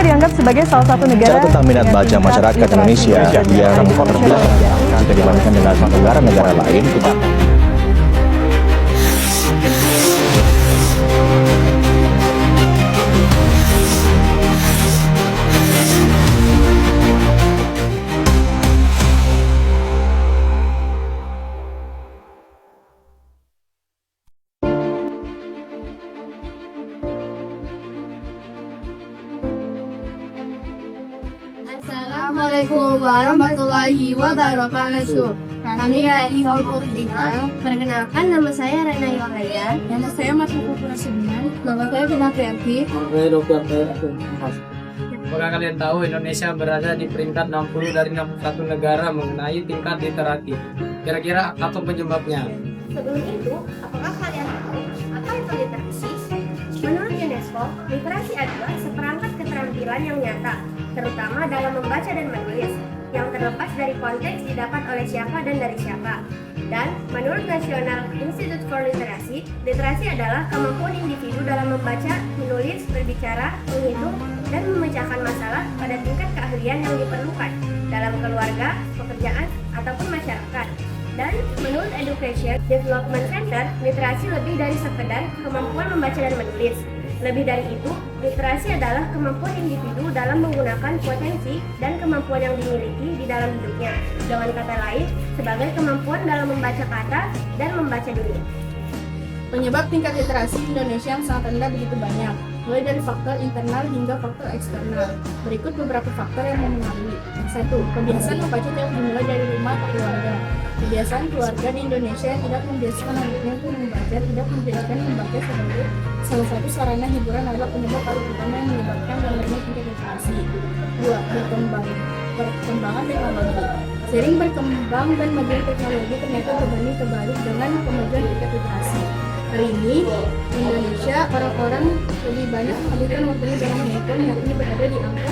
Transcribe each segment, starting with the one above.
dianggap sebagai salah satu negara tentang minat baca masyarakat Indonesia yang terbelakang jika dibandingkan dengan negara-negara lain. Assalamualaikum warahmatullahi wabarakatuh. Kami dari Fakultas. Perkenalkan, nama saya Rena Yohaya. Nama saya Masuk Prasebian. Nama saya Bina Priyanti. Apakah kalian tahu Indonesia berada di peringkat 60 dari 61 negara mengenai tingkat literasi? Kira-kira apa penyebabnya? Sebelum itu, apakah kalian tahu apa itu literasi? Menurut UNESCO, literasi adalah seperangkat keterampilan yang nyata, terutama dalam membaca dan menulis, yang terlepas dari konteks didapat oleh siapa dan dari siapa. Dan menurut National Institute for Literacy, literasi adalah kemampuan individu dalam membaca, menulis, berbicara, menghitung, dan memecahkan masalah pada tingkat keahlian yang diperlukan dalam keluarga, pekerjaan, ataupun masyarakat. Dan menurut Education Development Center, literasi lebih dari sekedar kemampuan membaca dan menulis. Lebih dari itu, literasi adalah kemampuan individu dalam menggunakan potensi dan kemampuan yang dimiliki di dalam hidupnya. Dengan kata lain, sebagai kemampuan dalam membaca kata dan membaca dunia. Penyebab tingkat literasi Indonesia yang sangat rendah begitu banyak, mulai dari faktor internal hingga faktor eksternal. Berikut beberapa faktor yang mempengaruhi. 1. Kebiasaan membaca yang dimulai dari rumah atau keluarga. Kebiasaan keluarga di Indonesia yang tidak membiasakan anaknya untuk membaca tidak menjadikan membaca sebagai salah satu sarana hiburan adalah penyebab paling utama yang menyebabkan rendahnya tingkat literasi. 2. Perkembangan teknologi. Sering berkembang dan majunya teknologi ternyata berbanding terbalik dengan kemajuan tingkat literasi. Hari ini, di Indonesia, orang-orang lebih banyak menghabiskan waktunya dalam handphone, yakni berada di angka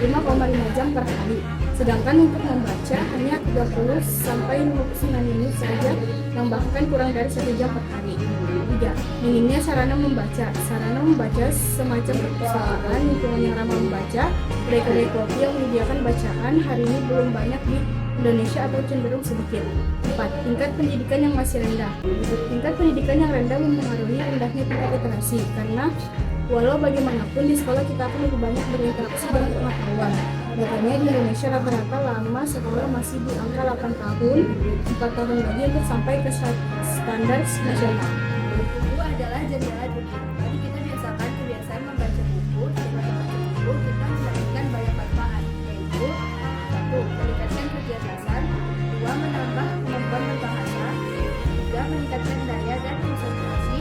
5,5 jam per hari. Sedangkan untuk membaca hanya 30-59 menit saja, yang bahkan kurang dari 1 jam per hari. 3. Minimnya sarana membaca. Sarana membaca semacam perpustakaan, lingkungan yang ramah membaca, kedai-kedai kopi yang menyediakan bacaan hari ini belum banyak di Indonesia atau cenderung sedikit. 4. Tingkat pendidikan yang masih rendah. Tingkat pendidikan yang rendah mempengaruhi rendahnya tingkat literasi karena walau bagaimanapun di sekolah kita akan lebih banyak berinteraksi dengan pengetahuan. Makanya di Indonesia rata-rata lama sekolah masih di angka 8 tahun, 4 tahun lagi untuk sampai ke standar nasional. Buku adalah jendela dunia. Jadi kita biasakan kebiasaan membaca buku. Dengan membaca buku, kita mendapatkan banyak manfaat, yaitu 1. Meningkatkan kecerdasan. 2. Menambah kemampuan berbahasa. 3. Meningkatkan daya dan konsentrasi.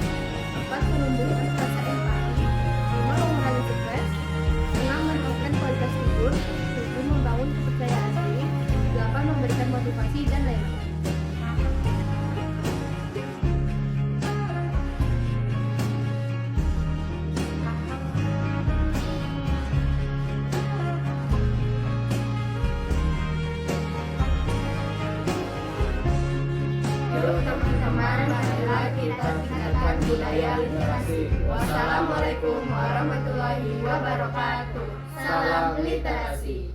4. Menumbuhkan rasa empati. 5. Mengurangi stres. 6. Meningkatkan kualitas tidur. 7. Membangun kepercayaan diri. 8. Memberikan motivasi dan lain-lain. Teman-teman, marilah kita tingkatkan budaya literasi. Wassalamualaikum warahmatullahi wabarakatuh. Salam literasi.